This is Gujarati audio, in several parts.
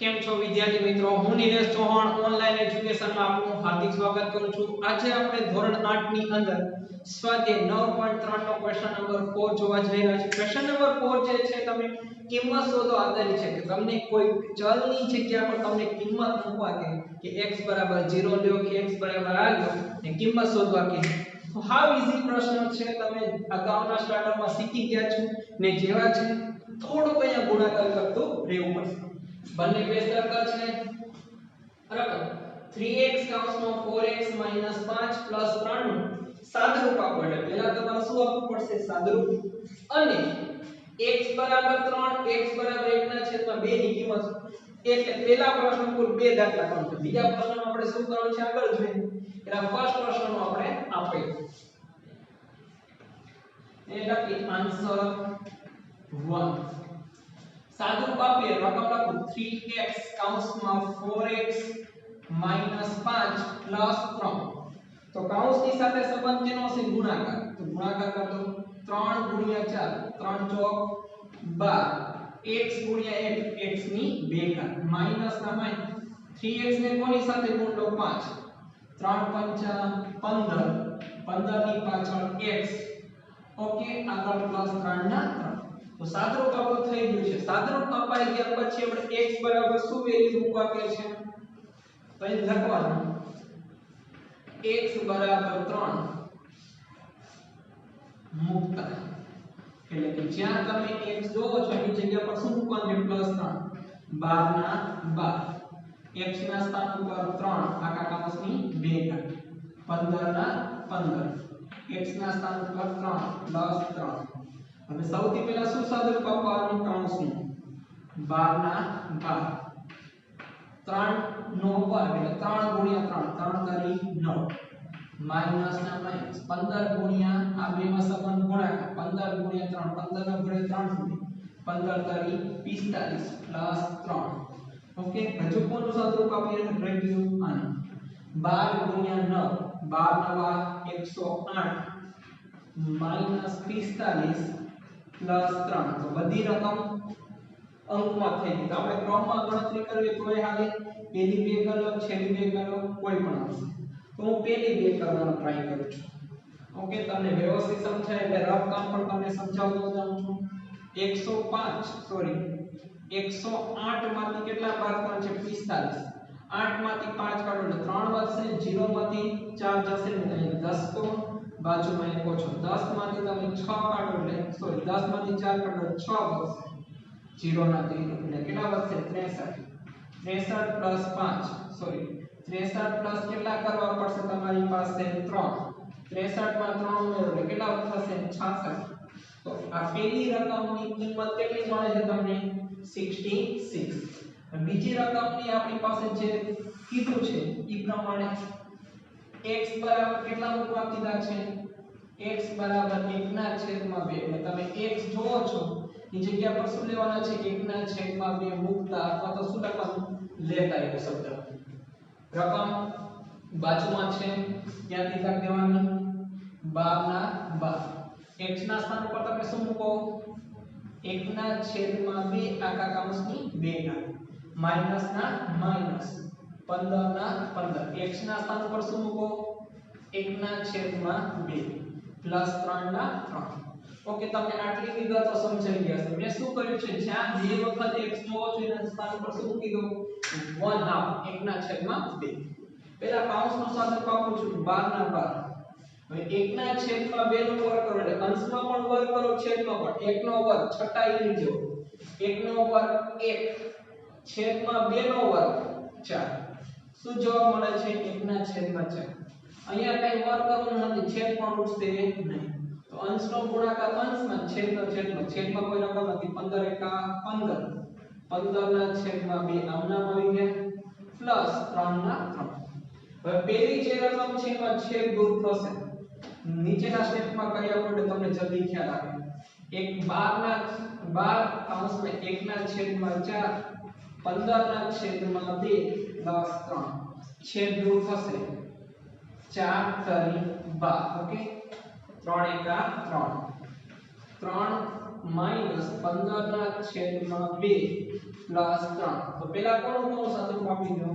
કેમ છો વિદ્યાર્થી મિત્રો, હું નિલેશ ચૌહાણ ઓનલાઈન એજ્યુકેશનમાં આપનું હાર્દિક સ્વાગત કરું છું। આજે આપણે ધોરણ 8 ની અંદર સ્વાધ્યાય 9.3 નો ક્વેશ્ચન નંબર 4 જોવા જઈ રહ્યા છીએ। ક્વેશ્ચન નંબર 4 જે છે તમે કિંમત શોધો આધારિત છે કે તમને કોઈ ચલની જગ્યા પર તમને કિંમત મૂકવા કે x 0 લ્યો કે x આ લ્યો ને કિંમત શોધવા કે તો હાવ ઈઝી પ્રશ્ન છે। તમે અગાઉના સ્ટાર્ટરમાં શીખી ગયા છો ને જેવા છે થોડુંક અહીંયા ગુણાકાર કરતો રહેવું પડશે। બંને બે સર્કલ છે બરાબર 3x 4x 5 3 નું સાદરૂપ આપો એટલે પહેલા તમારે શું આપવું પડશે સાદરૂપ અને x 3 x 1 ના છેદમાં 2 ની કિંમત એટલે પહેલા પ્રશ્ન કુલ 2 દાખલા કરવાનો બીજા પ્રશ્નમાં આપણે શું કરવાનું છે આગળ જોઈએ એટલે ફર્સ્ટ પ્રશ્નનો આપણે આપીએ એટલે કે આન્સર 1 सादरूप आपीए रकम लखो 3x 4x 5 3 तो काउंस ની સાથે સંબંધ કેનો છે ગુણાકાર તો ગુણાકાર કર દો 3 4 3 ચોક 12 x 1 x ની 2 ઘાત માઈનસ ના માઈનસ 3x ને કોની સાથે ગુણ લો 5 3 5 15 15 ની પાછળ x ઓકે આગળ પ્લસ 3 ના 3 તો સાદરૂપ આપણું થઈ ગયું છે। સાદરૂપ અપાઈ ગયા પછી આપણે x બરાબર શું વેલ્યુ મૂકવા કે છે તો અહીં લખવાનું x બરાબર 3 મૂકતા એટલે કે જ્યાં તમે x જોવો છો એની જગ્યા પર શું મૂકવાનું છે +3 12 ના 12 x ના સ્થાન ઉપર 3 આખા કૌંસની 2 ઘાત 15 ના 15 x ના સ્થાન ઉપર 3 +3 હવે સૌથી પહેલા શું સાદરૂપ આપવાનું કૌંસનું 12 ના 12 3 નો વર્ગ એટલે 3 ગુણ્યા 3 3 તારી 9 માઈનસ ના માઈનસ 15 ગુણ્યા આ બેમાં સંબંધ ગુણાકાર 15 ગુણ્યા 3 15 નો ગુણ્યા 3 સુધી 15 તારી 45 +3 ઓકે હજુ કોનું સાદરૂપ આપીએ રહી ગયું આને 12 ગુણ્યા 9 12 9 108 -45 +3 તો બધી રકમ અંકમાં થઈ ગઈ તો આપણે ક્રમમાં ગણતરી કરવી તો એ હાલે પહેલી બે કરો છેલ્લી બે કરો કોઈ પણ આવશે તો હું પહેલી બે કરવાનો ટ્રાય કરું છું ઓકે તમને વ્યવસ્થિત સમજાય એટલે રફ કામ પણ તમને સમજાવતો જાઉં છું 108 માંથી કેટલા બાદ કરવાનું છે 45 8 માંથી 5 કાઢો એટલે 3 વધશે 0 માંથી 4 જશે ને અહીં 10 તો બાજુમાં એક ઓછો 10 માંથી તમે 6 કાઢો એટલે 10 માંથી 4 કાઢો 6 વધશે 0 ના 3 એટલે કેટલા વધશે 63 પ્લસ કેટલા કરવા પડશે તમારી પાસે 3 63 માં 3 ઉમેરો એટલે કેટલા થશે 66 તો આ પહેલી રકમની કિંમત કેટલી મળે છે તમને 66 બીજી રકમની આપણી પાસે જે કીધું છે એ પ્રમાણે x બરાબર કેટલા મૂકવા કીધા છે x બરાબર 1/2 એટલે તમે x જોવો છો ની જગ્યા પર શું લેવાના છે 1/2 મૂકતા અથવા તો શું લખવાનું લેતા એવો શબ્દ રકમ બાજુમાં છે ત્યાંથી લખ દેવાની 12 ના 12 x ના સ્થાન ઉપર તમે શું મૂકો 1/2 આખા કૌંસની 2 ઘાત માઈનસ ના માઈનસ 15 ના 15 x ના સ્થાન ઉપર શું મૂકો 1/2 +3 ના 3 ઓકે તમને આટલી વિગતો સમજાઈ ગયા છે મેં શું કર્યું છે જ્યાં બે વખત x જોવો છો એના સ્થાન પર શું મૂકી દો 1/2 પહેલા કૌંસનો સાદરૂપ આપું છું 12 ના 12 હવે 1/2 નો વર્ગ કરો એટલે અંશમાં પણ વર્ગ કરો છેદમાં પણ 1 નો વર્ગ છઠ્ઠા યુનિટ જેવો 1 નો વર્ગ 1 છેદમાં 2 નો વર્ગ 4 શું જવાબ મળે છે 1/4 અહીંયા કઈ વર્ગ કરવાનું નથી છેદ પણ ઉઠશે નહીં તો અંશનો ગુણાકાર અંશમાં છેદનો છેદમાં કોઈ રકમ નથી 15 એકા 15 15 ના છેદમાં 2 આમનામ આવી ગયા પ્લસ 3 ના 3 હવે પહેલી જે રકમ છે એમાં છેદ દૂર થશે નીચેના સ્ટેપમાં કર્યા પડે તમને જલ્દી ખ્યાલ આવે એક 12 કૌંસમાં 1/4 15/2 પ્લસ 3 છેદ દૂર થશે 4 તારી 12 ઓકે 3 એકા 3 3 માઈનસ 15/2 પ્લસ 3. તો પેલા કોનું સાદુરૂપ આપી દો?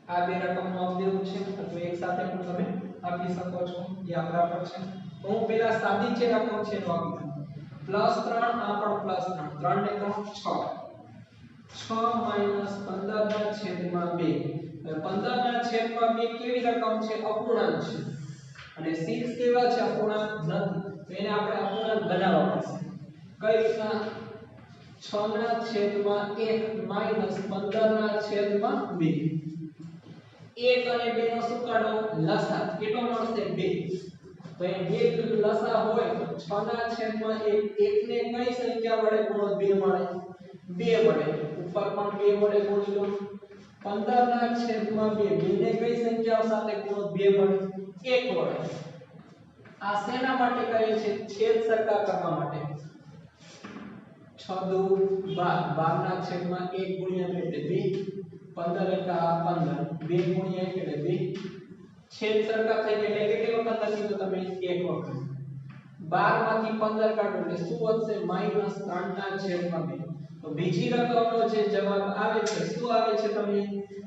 આ બે રકમનું આપેલું છે અથવા એક સાથે પણ તમે આપી શકો છો, એ આપણા પર છે. તો હું પેલા સાદી જે રકમ છે એનો આપી દઉં. પ્લસ 3 આ પણ પ્લસ 3, 3 ને 3 6. 6 માઈનસ 15/2. 15/2 કેવી રકમ છે? અપૂર્ણાંક છે. અને 6 કેવા છે? અપૂર્ણાંક નથી. તો એને આપણે અપૂર્ણાંક બનાવવા પડશે. કઈ રીતના? 6/1 માઈનસ 15/2. 1 અને 2 નો શું કાઢો? લસા. કેટલો મળશે? 2. તો એ 2 લસા હોય તો 6/1 1 ને કઈ સંખ્યા વડે ગુણો? 2 મળે. 2 વડે. ઉપર પણ 2 વડે ગુણી લો. 15/2 2 ને કઈ સંખ્યાઓ સાથે ગુણો? 2 વડે. 1 વડે. આ શેના માટે કરીએ છે? છેદ સરખા કરવા માટે. 6 દુ 12 12/1 ગુણ્યા 2 એટલે 2. 15 એકા 15. 2 ગુણ્યા 1 એટલે 2. છેદ સરખા થઈ ગયા એટલે કેટલી વખત લખી દો તમે? એક વખત. 12 માંથી 15 કાઢો એટલે શું વધશે? -3/2. તો બીજી રકમનો જે જવાબ આવે છે શું આવે છે? તમને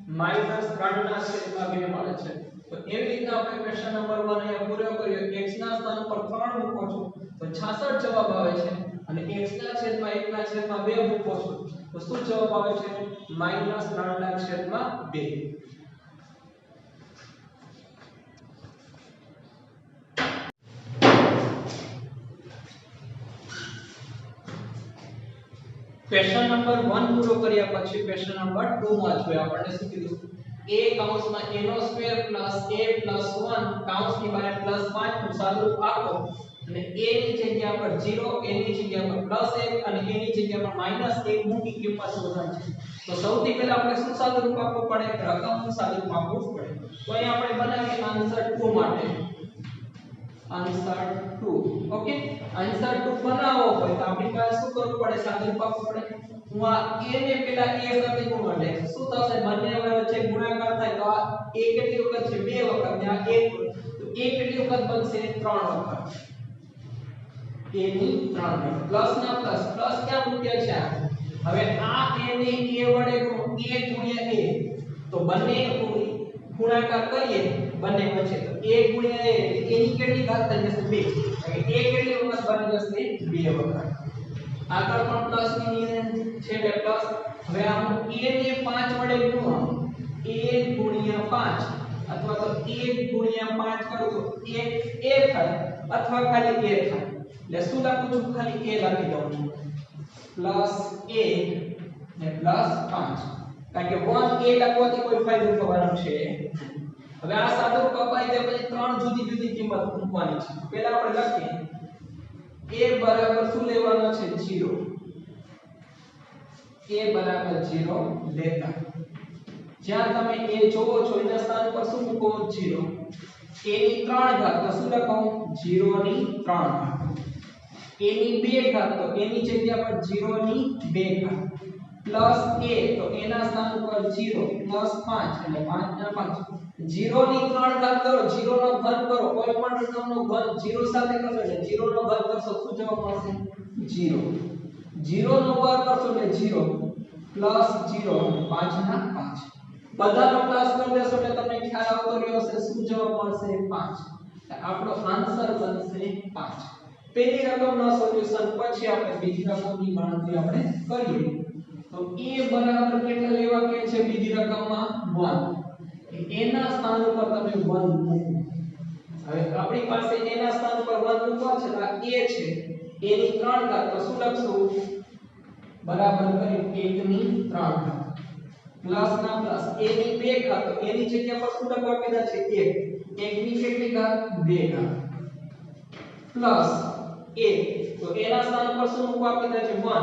-3/2 મળે છે. તો એવી રીતના આપણે ક્વેશ્ચન નંબર 1 અહીંયા પૂરો કર્યો. x ના સ્થાન પર 3 મૂકો છો તો 66 જવાબ આવે છે. અને x ના છેદમાં 1 ના છેદમાં 2 મૂકો છો તો શું જવાબ આવે છે? -3/2. ક્વેશ્ચન નંબર 1 પૂરો કર્યા પછી ક્વેશ્ચન નંબર 2 માં જોઈએ આપણને શું કીધું? a કૌંસમાં a નો સ્ક્વેર પ્લસ a પ્લસ 1 કૌંસની બહાર પ્લસ 5 નું સાદુરૂપ આપો અને a ની જગ્યા પર 0, a ની જગ્યા પર પ્લસ 1 અને a ની જગ્યા પર માઈનસ 1 મૂકી કિંમત શોધવાની છે. તો સૌથી પહેલા આપણે શું સાદુરૂપ આપવું પડે? રકમનું સાદુરૂપ આપવું પડે. તો અહીં આપણે બનાવીએ આન્સર 2 માટે. આન્સર 2. ઓકે, આન્સર 2 બનાવવો હોય તો આપણી પાસે શું કરવું પડે? સાદુરૂપ આપવું પડે. હું આ a ને પેલા a સાથે ગુણવા દે શું થશે? બંને વચ્ચે ગુણાકાર થાય તો આ a કેટલી વખત છે? 2 વખત. ને આ 1 તો a કેટલી વખત બનશે? 3 વખત. a ની 3 વખત. પ્લસ ના પ્લસ પ્લસ ક્યાં મૂક્યા છે? હવે આ a ને a વડે ગુણો. a ગુણ્યા a તો બંને ગુણાકાર કરીએ બંને વચ્ચે તો a ગુણ્યા a એટલે a ની કેટલી ઘાત થઈ જશે? 2. એટલે a કેટલી વખત બની જશે? 2 વખત. આગળ પણ પ્લસ ની છે એટલે પ્લસ. હવે આ હું a ને 5 વડે ગુણો. a ગુણ્યા 5 અથવા તો 1 ગુણ્યા 5 કરું તો 1 a થાય અથવા ખાલી a થાય. એટલે શું લખું છું? ખાલી a લખી દઉં છું. પ્લસ a ને પ્લસ 5. કારણ કે 1 a લખવાથી કોઈ ફાયદો થવાનો છે. હવે આ સાદુરૂપ અપાઈ દે પછી ત્રણ જુદી જુદી કિંમત મૂકવાની છે. પહેલા આપણે લખીએ a બરાબર શું લેવાનો છે? 0. a બરાબર 0 લેતા જ્યાં તમે a જોવો છો એના સ્થાન પર શું મૂકો? 0. a ની 3 ઘાત તો શું લખો? 0 ની 3 ઘાત. a ની 2 ઘાત તો a ની જગ્યા પર 0 ની 2 ઘાત. પ્લસ a તો a ના સ્થાન ઉપર 0 પ્લસ 5 એટલે 5 ના 5. 0 ની 3 ઘાત કરો, 0 નો ઘન કરો. કોઈ પણ રકમનો ઘન 0 સાથે કરશો એટલે 0 નો ઘન કરશો શું જવાબ મળશે? 0. 0 નો વર્ગ કરશો એટલે 0 પ્લસ 0 5 ના 5. બધાનો પ્લસ કરી દેશો એટલે તમને ખ્યાલ આવતો રહ્યો હશે શું જવાબ મળશે? 5. આપણો આન્સર બનશે 5. પહેલી રકમનો સોલ્યુશન પછી આપણે બીજી રકમની ગણતરી આપણે કરીએ. તો a બરાબર કેટલા લેવા કે છે બીજી રકમમાં? 1. a ના સ્થાન ઉપર તમે 1 મૂકો. હવે આપણી પાસે a ના સ્થાન ઉપર 1 મૂકવા છે તો આ a છે. a ની 3 ઘાત તો શું લખશું? બરાબર કરી 1 ની 3 ઘાત. પ્લસ ના પ્લસ a ની 2 ઘાત તો a ની જગ્યા પર શું લખવા કીધા છે? 1. 1 ની કેટલી ઘાત? 2 ઘાત. પ્લસ a તો a ના સ્થાન પર શું મૂકવા કીધા છે? 1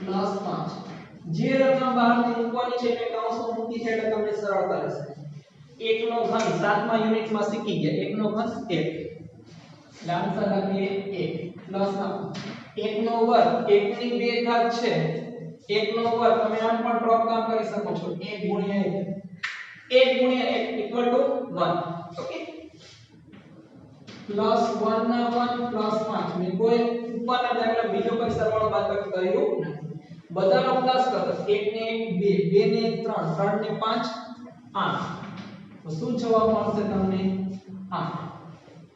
પ્લસ 5. જે રકમ બહારથી મૂકવાની છે એટલે કૌંસમાં મૂકી છે એટલે તમને સરળતા રહેશે. 1 નો ઘન 7મા યુનિટમાં શીખી ગયા. 1 નો ઘન 1 એટલે આન્સર લખીએ 1 પ્લસ 1 નો વર્ગ 1 ની 2 ઘાત છે. 1 નો વર્ગ તમે આમ પણ ડ્રોપ કામ કરી શકો છો. 1 ગુણ્યા 1 1 ગુણ્યા 1 = 1. ઓકે પ્લસ 1 ના 1 પ્લસ 5 મેં કોઈ ઉપરના દાખલા બીજો કોઈ સરવાળો બાદબાકી કર્યો નથી બધાનો પ્લસ કરતો 1 ને 1 2 2 ને 3 3 ને 5 8 તો શું જવાબ મળશે તમને 8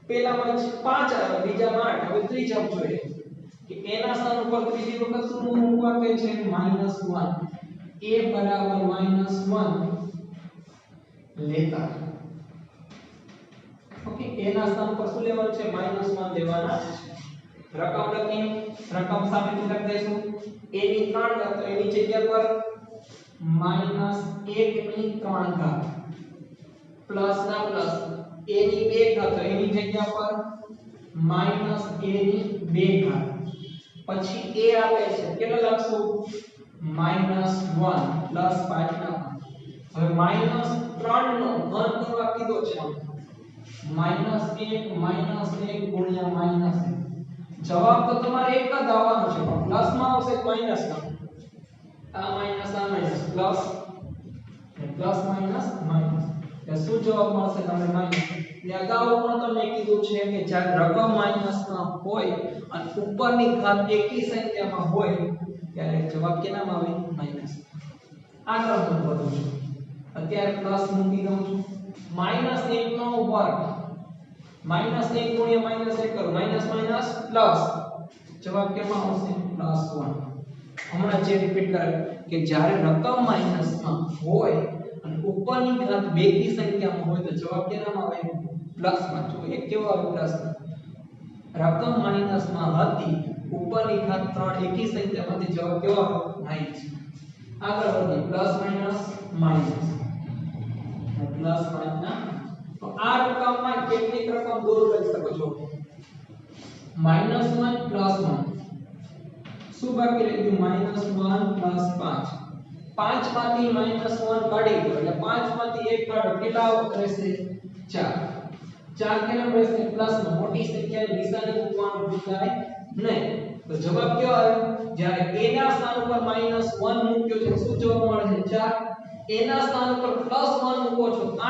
પહેલામાં 5 આવે બીજામાં 8 હવે ત્રીજા જોઈએ કે a ના સ્થાન ઉપર ત્રીજી વખત શું મૂકવા કે છે -1 a બરાબર -1 લેતા ઓકે a ના સ્થાન પર શું લેવાનું છે -1 લેવાના રકમ લખી રકમ સામેથી લખી દઈશું a ની 3 ઘાત તો એની જગ્યા પર -1 ની 3 ઘાત પ્લસ ના પ્લસ a ની 2 ઘાત તો એની જગ્યા પર -a ની 2 ઘાત પછી a આપે છે કેટલા લખશું -1 પ્લસ 5 ના હવે -3 નો ઘન કરવા કીધો છે -1 ગુણ્યા -1 જવાબ તો તમારે એક જ આવવાનો છે પણ પ્લસ માં આવશે માઈનસ માં આ માઈનસ પ્લસ પ્લસ માઈનસ એટલે શું જવાબ મળશે તમને માઈનસ એટલે અગાઉ પણ તમને કીધું છે કે જ્યારે રકમ માઈનસ માં હોય અને ઉપરની ઘાત એકી સંખ્યામાં હોય ત્યારે જવાબ કેનામાં આવે માઈનસ આ ક્રમ વધુ છે અત્યારે પ્લસ મૂકી દઉં છું -1 નો વર્ગ -1 ગુણ્યા -1 કરો માઈનસ માઈનસ પ્લસ જવાબ કેમાં આવશે +1 હમણાં જે રિપીટ કરે કે જ્યારે રકમ માઈનસ માં હોય અને ઉપરની ઘાત બેકી સંખ્યામાં હોય તો જવાબ કેનામાં આવે પ્લસ માં જો એક કેવો આવે પ્લસ રકમ માઈનસ માં હતી ઉપરની ઘાત 3 એકી સંખ્યામાંથી જવાબ કેવો આવે માઈનસ આગળ વધીએ પ્લસ માઈનસ પ્લસ માઈનસ તો આ રકમમાં કેટલીક રકમ દૂર કરી શકો છો -1 +1 શું બાકી રહી ગયું -1 + 5 5 માંથી -1 કાઢી દો એટલે 5 માંથી 1 કાઢો કેટલા રહેશે 4 4 કેમ રહેશે પ્લસ માં મોટી સંખ્યાની નિશાની મૂકવાનું ભૂલાય નહીં તો જવાબ કયો આવ્યો જ્યારે a ના સ્થાન ઉપર -1 મૂક્યો છે શું જવાબ મળે છે 4 a ના સ્થાન ઉપર +1 મૂકો છો 8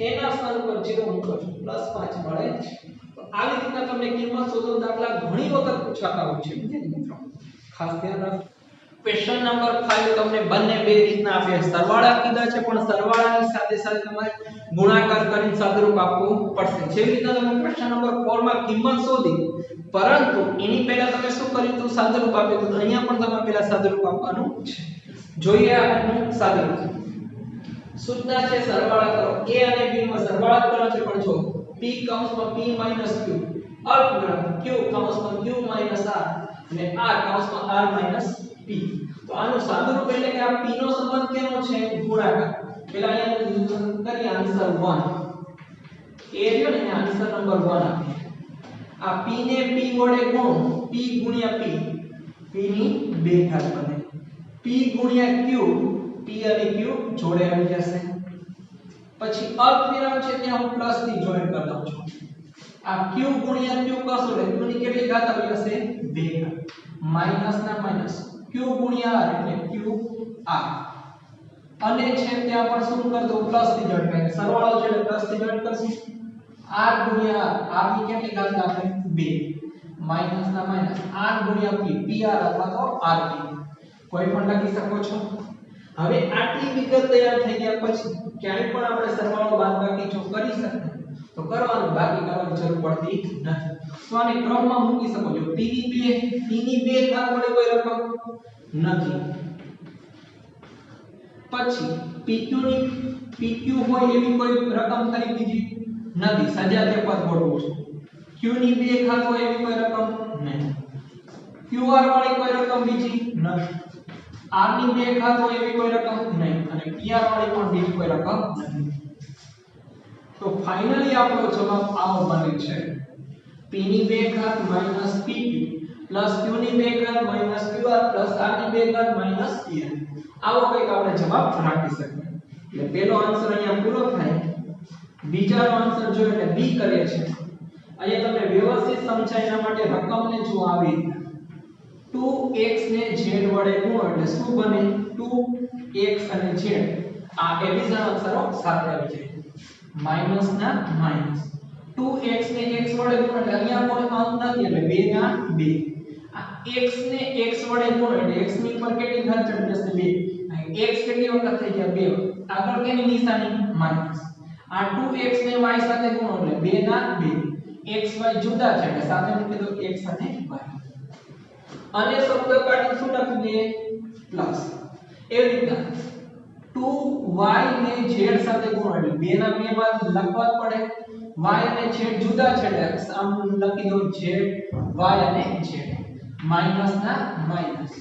a ના સ્થાન ઉપર 0 મૂકો છો +5 મળે તો આવી રીતના તમને કિંમત શોધો દાખલા ઘણી વખત પૂછાતા હોય છે મિત્રો ખાસ ધ્યાન રાખો ક્વેશ્ચન નંબર 5 તમને બંને બે રીતના આપ્યા સરવાળા કીધા છે પણ સરવાળાની સાથે સાથે તમારે ગુણાકાર કરીને સાદુરૂપ આપવું પડશે જેવી રીતના તમે ક્વેશ્ચન નંબર 4 માં કિંમત શોધી પરંતુ એની પહેલા તમે શું કર્યું તો સાદુરૂપ આપ્યું તો અહીંયા પણ તમારે પહેલા સાદુરૂપ આપવાનું છે જોઈએ આનું સાદુરૂપ સૂચના છે સરવાળા કરો a અને b માં સરવાળા કરો છે પણ જો p કૌંસમાં p - q અલ્પવિરામ q કૌંસમાં q - r અને r કૌંસમાં r - p તો આનું સાદુરૂપ એટલે કે આ p નો સંબંધ કેનો છે ગુણાકાર પહેલા અહીંયા કરીએ આન્સર 1 એ રહ્યો ને આન્સર નંબર 1 આપીએ આ p ને p વડે ગુણો p ગુણ્યા p p ની 2 ઘાત બને p ગુણ્યા q p અને q જોડે આવી જશે પછી અલ્પવિરામ છે ત્યાં હું પ્લસ થી જોઈન કરી દઉં છું આ q ગુણ્યા q કરશો એટલે q ની કેટલી ઘાત આવી જશે 2 ઘાત માઈનસ ના માઈનસ q ગુણ્યા r એટલે q r અને છે ત્યાં પણ શું કરી દો પ્લસ થી જોઈન કરી સરવાળો છે એટલે પ્લસ થી જોઈન કરશું r ગુણ્યા r ની કેટલી ઘાત આપણે 2 માઈનસ ના માઈનસ r ગુણ્યા p pr અથવા તો rp કોઈ પણ લખી શકો છો હવે આટલી વિગત તૈયાર થઈ ગયા પછી ક્યાંય પણ આપણે સરવાળો બાદબાકી જો કરી શકીએ તો કરવાનું બાકી કરવાની જરૂર પડતી નથી તો આને ક્રમમાં મૂકી શકો છો p ની 2 ઘાત વડે કોઈ રકમ નથી પછી pq હોય એવી કોઈ રકમ ખરી બીજી નથી સજાતીય પદ ગોઠવો છો q ની 2 ઘાત હોય એવી કોઈ રકમ નહીં qr વાળી કોઈ રકમ બીજી નથી r ની 2 ઘાત હોય એવી કોઈ રકમ નહીં અને pr વાળી પણ બીજી કોઈ રકમ નથી તો ફાઇનલી આપણો જવાબ આવો બને છે p ની 2 ઘાત - pq q ની 2 ઘાત -qr r ની 2 ઘાત -pr આવો કંઈક આપણે જવાબ રાખી શકીએ એટલે પહેલો આન્સર અહીંયા પૂરો થાય બીજાનો આન્સર જો એટલે b કરીએ છે અહીંયા તમને વ્યવસ્થિત સમજાય એના માટે રકમને જો આવી 2x ને z વડે ગુણો એટલે શું બને 2x અને z આ એડિશન અક્ષરો સાથે આવી જાય માઈનસ ના માઈનસ 2x ને x વડે ગુણો એટલે અહીંયા કોઈ અંક નથી એટલે 2 ના 2 આ x ને x વડે ગુણો એટલે x ની ઉપર કેટલી ઘાત ચડી જશે 2 x કેટલી વખત થઈ ગયા 2 આગળ કેની નિશાની માઈનસ આ 2x ને y સાથે ગુણો એટલે 2 ના 2 x y જુદા છે એટલે સાથે મૂકી દો x અને y અને શબ્દ કાઢી શું લખી દે પ્લસ એવી રીતના 2y ને z સાથે ગુણો એટલે 2 ના 2 બાદ લખવા જ પડે y અને z જુદા છે એટલે આમ લખી દો z y અને z માઈનસ ના માઈનસ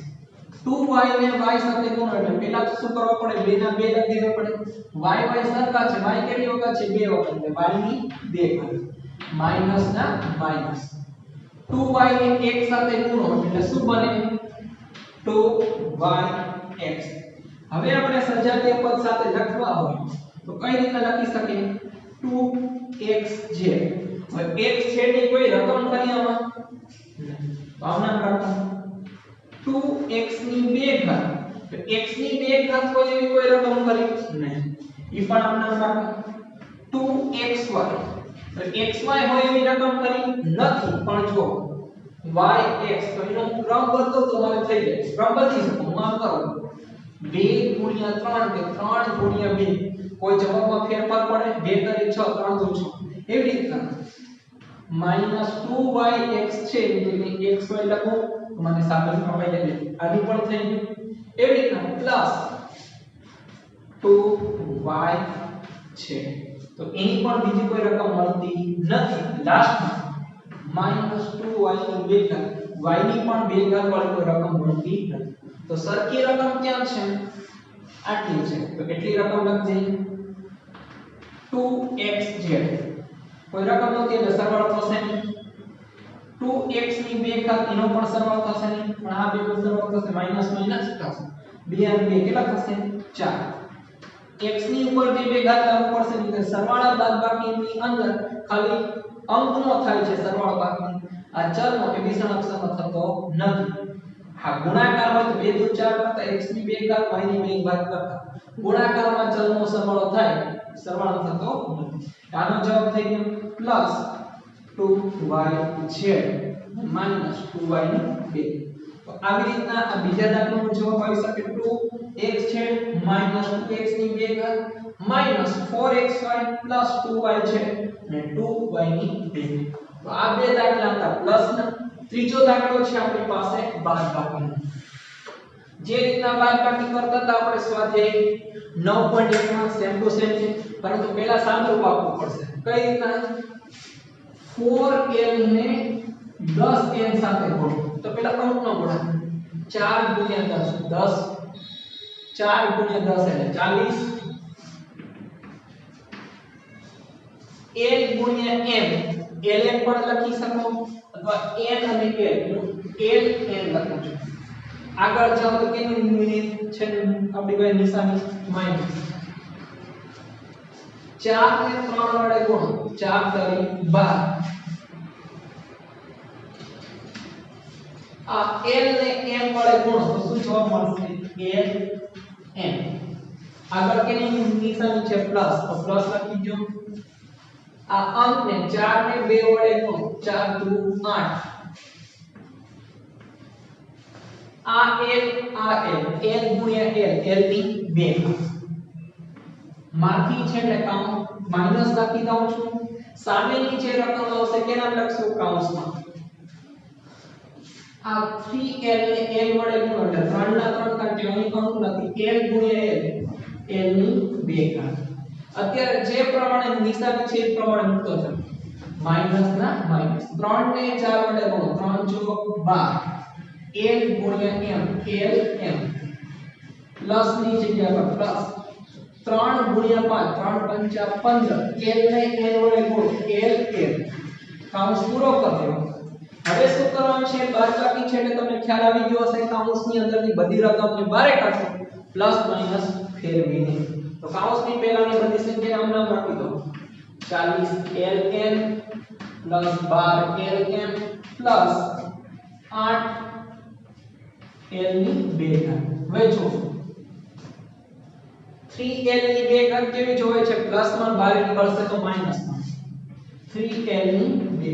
2y ને y સાથે ગુણો એટલે પહેલા તો શું કરવું પડે 2 ના 2 લખી દેવા પડે y સરખા છે y કેટલી વખત છે 2 વખત એટલે y ની 2 ઘાત માઈનસ ના માઈનસ 2y ને x સાથે ગુણો એટલે શું બને 2yx હવે આપણે સજાતીય પદ સાથે લખવા હોય તો કઈ રીતે લખી શકીએ 2xz હવે x છે ની કોઈ રકમ કરી આમાં ભાવના રાખો 2x ની 2 ઘાત તો x ની 2 ઘાત હોય એવી કોઈ રકમ કરી નહીં ઈ પણ આમ નામ રાખો 2xy તો xy હોય એવી રકમ કરી નથી પણ જો yx તો એનો ક્રમ બદલો તો તમારે થઈ જાય ક્રમ બદલી શકો હું આમ કરું 2 ગુણ્યા 3 કે 3 ગુણ્યા 2 કોઈ જવાબમાં ફેરફાર પડે 2 કરી 6 3 દુ 6 એવી રીતના -2yx છે એટલે xy લખો તો મને સાબિત કરવા જાય આની પણ થઈ ગયું એવી રીતના પ્લસ 2y છે તો એની પણ બીજી કોઈ રકમ મળતી નથી લાસ્ટમાં -2y ની 2 ઘાત y ની પણ 2 ઘાત વાળી કોઈ રકમ મળતી નથી તો સરખી રકમ ક્યાં છે આટલી છે તો કેટલી રકમ લખજે 2xz કોઈ રકમ નથી એટલે સરવાળો થશે નહીં 2x ની 2 ઘાત એનો પણ સરવાળો થશે નહીં પણ આ બે નો સરવાળો થશે માઈનસ માઈનસ પ્લસ 2 અને 2 કેટલા થશે 4 x ની ઉપર જે 2 ઘાત લાવવું પડશે એટલે સરવાળા બાદબાકીની અંદર ખાલી અંકનો થાય છે સરવાળો બાકી આ ચલનો એ વિષમ અક્ષરમાં થતો નથી હા ગુણાકાર હોય તો 2 2 4 કરતા x ની 2 ઘાત y ની 2 ઘાત કરતા ગુણાકારમાં ચલનો સરવાળો થાય સરવાળો થતો નથી આનો જવાબ થઈ ગયો પ્લસ 2yz માઈનસ 2y ની 2 તો આવી રીતના આ બીજા દાખલાનો જવાબ આવી શકે 2x છે માઈનસ 2x ની 2 ઘાત માઈનસ 4xy પ્લસ 2y છે અને 2y ની 2 તો આ બે દાખલા હતા પ્લસ ના ત્રીજો દાખલો છે આપણી પાસે બાદબાકીનો જે રીતના બાદબાકી કરતા હતા આપણે સ્વાધ્યાય 9.1 માં સેમ ટુ સેમ છે પરંતુ પહેલા સાદુરૂપ આપવું પડશે કઈ રીતના 4l ને 10n સાથે ગુણો તો પહેલા અંકનો ગુણાકાર 4 ગુણ્યા 10 4 ગુણ્યા 10 એટલે 40 l ગુણ્યા m ln પણ લખી શકો અથવા n અને l ln લખું છું આગળ જાવ તો કેની મિનિટ છે આપણી પાસે નિશાની માઈનસ 4 ને 3 વડે ગુણો 4 તરી 12 આ l ને m વડે ગુણો તો શું જવાબ મળશે l m આગળ કેની નિશાની છે પ્લસ તો પ્લસ લખી દો આ અંક ને 4 ને 2 વડે ગુણો 4 દુ 8 આ l ગુણ્યા l ની 2 માંથી છે એટલે કાઉન્ટ માઈનસ લખી દઉં છું સામેની જે રકમ આવશે કેના લખશું કૌંસમાં આ 3l ને l વડે ગુણો એટલે 3 ના 3 કાઢી અહીં અંક નથી l ગુણ્યા l ની 2 ઘાત અત્યારે જે પ્રમાણે નિશાની છે એ પ્રમાણે મૂકતો જાવ માઈનસ ના માઈનસ 3 ને 4 વડે ગુણો 3 ચોક 12 l ગુણ્યા m l m પ્લસ ની જગ્યા પર પ્લસ 3 ગુણ્યા 5 3 5 15 l ને n વડે ગુણો l m કૌંસ પૂરો કરી દેવો હવે શું કરવાનું છે બાદબાકી છે એટલે તમને ખ્યાલ આવી ગયો હશે કૌંસની અંદરની બધી રકમને બારે કાઢો પ્લસ માઈનસ ફેરવીને તો કૌંસની પહેલાની બધી સંખ્યા આમ નામ રાખી દો 40 ln plus 12 ln plus 8 l ની 2 ઘાત હવે જો 3l ની 2 ઘાત કેવી જોવે છે પ્લસ માં 12 નીકળશે તો માઈનસ માં 3l ની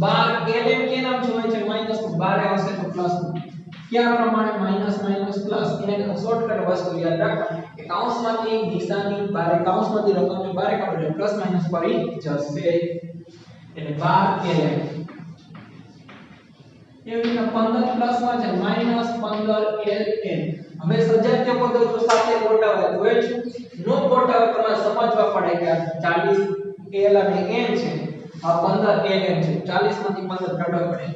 2 ઘાત 12 lm કે નામ જોવાય છે માઈનસ નું 12 આવશે તો પ્લસ નું ક્યાં પ્રમાણે માઈનસ માઈનસ પ્લસ એને શોર્ટકટ વસ્તુ યાદ રાખો કે કૌંસમાંથી નિશાની બારે કૌંસમાંથી રકમને બારે કાઢો એટલે પ્લસ માઈનસ પડી જશે એટલે 12 lm એવી રીતે 15 પ્લસ માં છે માઈનસ 15 ln હવે સજાતીય પદો જો સાથે ગોઠવાય તો એ નો ગોઠવાય તમારે સમજવા પડે કે 40 l અને n છે આ 15 ln છે 40 માંથી 15 કાઢવા પડે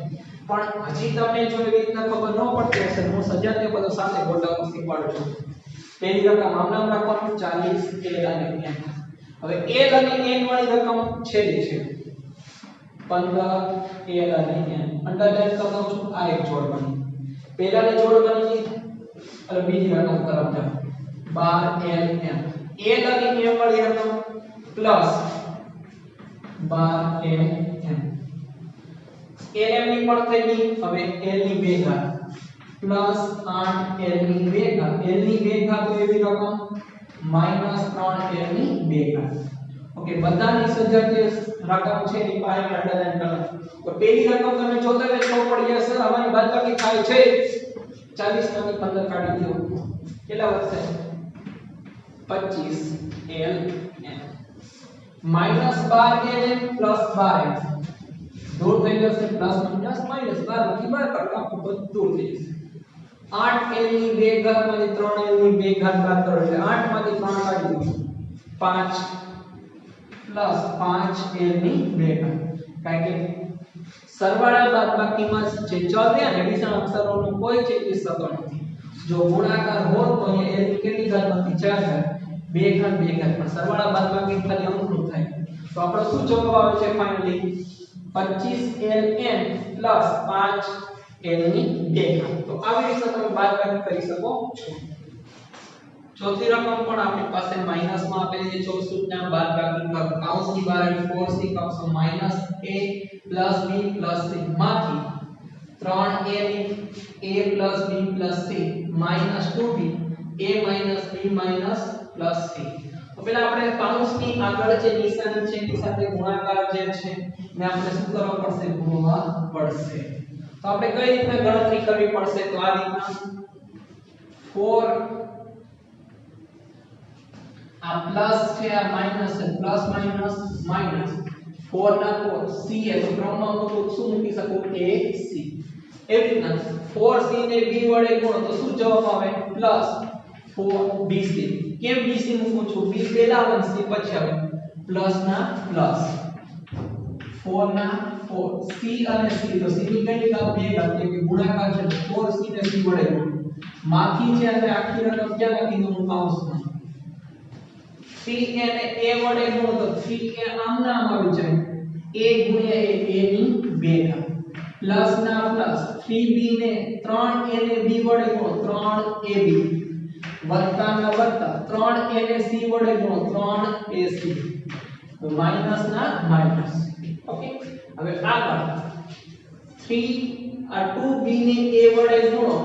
પણ હજી તમને જો એવી રીતના ખબર ન પડતી હશે હું સજાતીય પદો સાથે ગોઠવવાનું શીખવાડું છું પહેલી રકમ આમ નામ રાખવાનું 40 l અને n હવે l અને n વાળી રકમ છેલ્લી છે 15 l અને n અંડરલાઈન કરી દઉં છું આ એક જોડવાની પહેલાની જોડવાની અને બીજી રકમ તરફ જાઓ 12 l m l અને m વાળી રકમ પ્લસ 12 l m lm ની પણ થઈ ગઈ હવે l ની 2 ઘાત પ્લસ 8 l ની 2 ઘાત l ની 2 ઘાત તો એવી રકમ માઈનસ 3 l ની 2 ઘાત ઓકે બધાની સજાતીય રકમ છે એ પાસે અંડરલાઈન કરો તો પહેલી રકમ તમે જોતા રહે તો પડી જશે હવાની બાદબાકી થાય છે 40 માંથી 15 કાઢી દો કેટલા વધશે 25 l m minus 12 lm plus 12 દૂર થઈ જશે પ્લસ માઈનસ માઈનસ 12 માંથી 12 કાઢો આખું બધું દૂર થઈ જશે 8 l ની 2 ઘાત માંથી 3 l ની 2 ઘાત બાદ કરો એટલે 8 માંથી 3 કાઢી દો 5 પ્લસ 5 l ની 2 ઘાત કારણ કે સરવાળા બાદબાકીમાં જે ચલ રહ્યા ને વિષમ અક્ષરોનો કોઈ ચેન્જીસ થતો નથી જો ગુણાકાર હોત તો અહીંયા l ની કેટલી ઘાત માંથી 4 ઘાત 2 ઘાત 2 ઘાત પણ સરવાળા બાદબાકી ખાલી અંકનું થાય તો આપણો શું જવાબ આવે છે ફાઇનલી 25 ln પ્લસ 5 l ની 2 ઘાત તો આવી રીતે તમે બાદબાકી કરી શકો છો ચોથી રકમ પણ આપણી પાસે માઈનસ માં આપેલી છે 64 ના બાદબાકી કરો કૌંસની બહાર 4c કૌંસમાં minus a plus b plus c માંથી 3a ની a plus b plus c minus 2b a minus b minus plus c તો પહેલા આપણે કૌંસની આગળ જે નિશાની છે એની સાથે ગુણાકાર જે છે ને આપણે શું કરવા પડશે ગુણવા પડશે તો આપણે કઈ રીતે ગણતરી કરવી પડશે તો આ રીતના 4 આ પ્લસ છે આ માઈનસ છે પ્લસ માઈનસ માઈનસ 4 ના 4 c એ તો ક્રમમાં હું શું મૂકી શકું a c એવી રીતના 4c ને b વડે ગુણો તો શું જવાબ આવે પ્લસ 4bc કેમ bc મૂકું છું b પહેલા આવે c પછી આવે પ્લસ ના પ્લસ 4 ના 4 c અને c તો c ની કેટલી ઘાત 2 ઘાત એટલે કે ગુણાકાર છે 4c ને c વડે ગુણો માથી છે અને આખી રકમ ક્યાં લખી દઉં કૌંસમાં 3a ને a વડે ગુણો તો 3a આમ નામ આવી જાય a ગુણ્યા a ની 2 ઘાત પ્લસ ના પ્લસ 3b ને 3a ને b વડે ગુણો 3ab વત્તા ના વત્તા 3a ને c વડે ગુણો 3ac તો માઈનસ ના માઈનસ ઓકે હવે આગળ 3 આ 2b ને a વડે ગુણો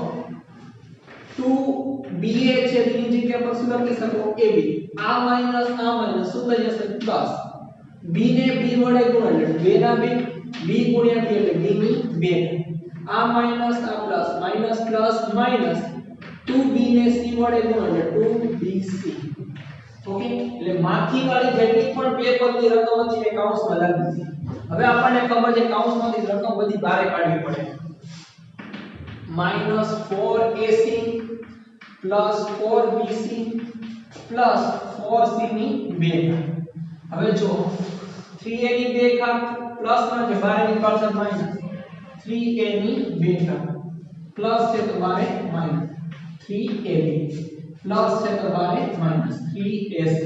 2ba છે એની જગ્યા પર શું લખી શકો ab આ માઈનસ શું થઈ જશે પ્લસ b ને b વડે ગુણો એટલે 2 ના 2 b ગુણ્યા 2 એટલે b ની 2 આ માઈનસ આ plus minus plus minus 2b ને c વડે ગુણો એટલે 2bc ઓકે એટલે માથી વાળી જેટલી પણ બે પદની રકમ હતી એ કૌંસમાં લખી દીધી હવે આપણને ખબર છે કૌંસમાંથી રકમ બધી બહાર કાઢવી પડે -4ac plus 4bc plus 4c ની 2 ઘાત હવે જો 3a ની 2 ઘાત પ્લસ માં છે બહાર નીકળશે માઈનસ 3a ની 2 ઘાત પ્લસ છે તો બહાર માઈનસ 3ab પ્લસ છે તો બહાર માઈનસ 3ac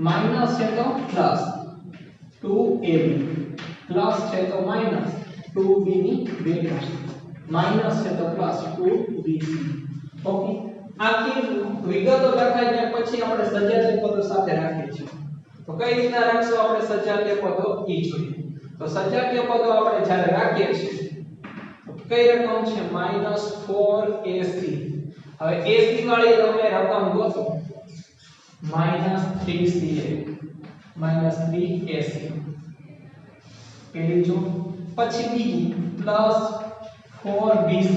માઈનસ છે તો પ્લસ 2ab પ્લસ છે તો માઈનસ 2b ની 2 ઘાત માઈનસ છે તો પ્લસ 2bc ઓકે આખી વિગતો લખાઈ જાય પછી આપણે સજાતીય પદો સાથે રાખીએ છીએ તો કઈ રીતના રાખશું આપણે સજાતીય પદો ઈ જોઈએ તો સજાતીય પદો આપણે જ્યારે રાખીએ છીએ તો કઈ રકમ છે -4ac હવે ac વાળી રકમ ગોતો -3ca -3ac પેલી જોડ પછી બીજી પ્લસ 4bc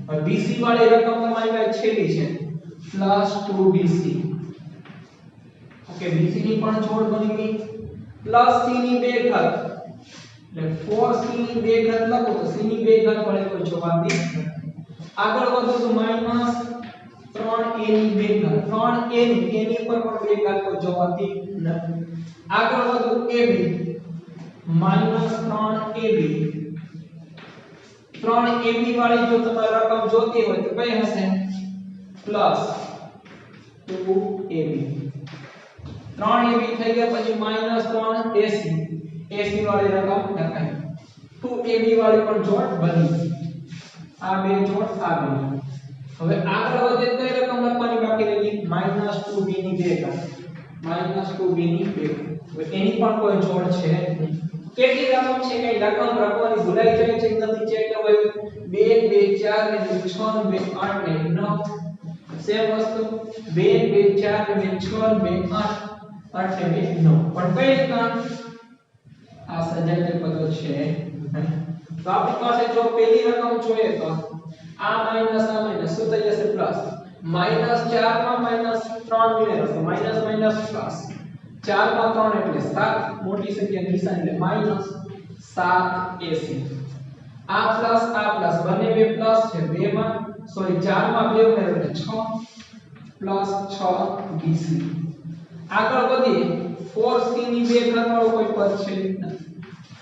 હવે bc વાળી રકમ તમારી પાસે છેલ્લી છે પ્લસ 2bc ઓકે bc ની પણ જોડ બની ગઈ પ્લસ c ની બે ઘાત એટલે 4c ની બે ઘાત લખો તો c ની બે ઘાત વડે કોઈ જવાબી નથી આગળ વધો તો માઈનસ 3a ની બે ઘાત 3a ની ઉપર પણ બે ઘાત કોઈ જવાબી નથી આગળ વધો ab માઈનસ 3ab 3ab વાળી જો તમારે રકમ જોતી હોય તો કઈ હશે પ્લસ 2ab 3ab થઈ ગયા પછી માઈનસ 3ac ac વાળી રકમ લખાય 2ab વાળી પણ જોડ બની આ બે જોડ આ બની હવે આગળ વધે કઈ રકમ લખવાની બાકી રહી માઈનસ 2b ની બે ઘાત માઈનસ 2b ની બે હવે એની પણ કોઈ જોડ છે કેટલી રકમ છે કઈ રકમ રાખવાની ભૂલાઈ જાય છે નથી ચેક કરવાયું 2 2 4 ને 6 2 8 ને 9 સેમ વસ્તુ 2 2 4 ને 6 2 8 8 ને 9 પણ કઈ રીતના આ સજાતીય પદો છે તો આપણી પાસે જો પહેલી રકમ જોઈએ તો આ માઈનસ શું થઈ જશે પ્લસ માઈનસ 4 માં માઈનસ 3 ઉમેરો તો માઈનસ માઈનસ પ્લસ 4 માં 3 એટલે 7 મોટી સંખ્યા નિશાન એટલે માઈનસ 7ac આ પ્લસ બંને બે પ્લસ છે 2 માં સોરી 4 માં 2 ઉમેરો એટલે 6 પ્લસ 6bc આગળ વધીએ 4c ની બે ઘાત વાળો કોઈ પદ છે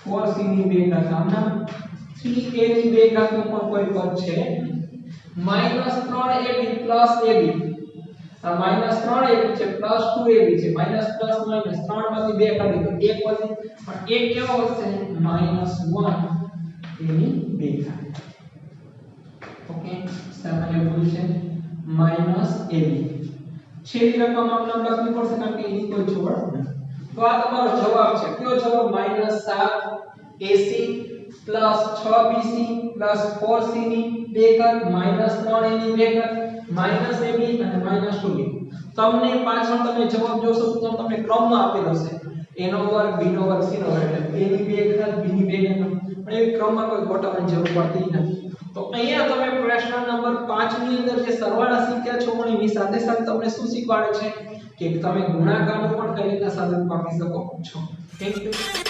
4c ની બે ઘાત આમના 3a ની બે ઘાત નું પણ કોઈ પદ છે માઈનસ 3ab પ્લસ ab આ માઈનસ 3ab છે પ્લસ 2ab છે માઈનસ પ્લસ માઈનસ 3 માંથી 2 કાઢી તો 1 વધે પણ 1 કેવો હશે માઈનસ 1 એની બે ઘાત ઓકે સામાન્ય ભૂલ છે માઈનસ ab છેલ્લી રકમ આપણે લખવી પડશે કારણ કે એની કોઈ જોડ નથી તો આ તમારો જવાબ છે કયો જવાબ minus 7ac plus 6bc plus 4c ની બે ઘાત માઈનસ 3a ની બે ઘાત માઈનસ ab અને માઈનસ 2b તમને પાછળ તમે જવાબ જોશો તો તમને ક્રમમાં આપેલો છે a નો વર્ગ b નો વર્ગ c નો વર્ગ એટલે a ની બે ઘાત b ની બે ઘાત પણ એ ક્રમમાં કોઈ ગોઠવવાની જરૂર પડતી નથી તો અહીંયા તમે પ્રશ્ન નંબર 5 ની અંદર જે સરવાળા શીખ્યા છો પણ એની સાથે સાથે તમને શું શીખવાડે છે કે તમે ગુણાકારનું પણ કઈ રીતના સાધન વાપરી શકો છો થેન્ક યુ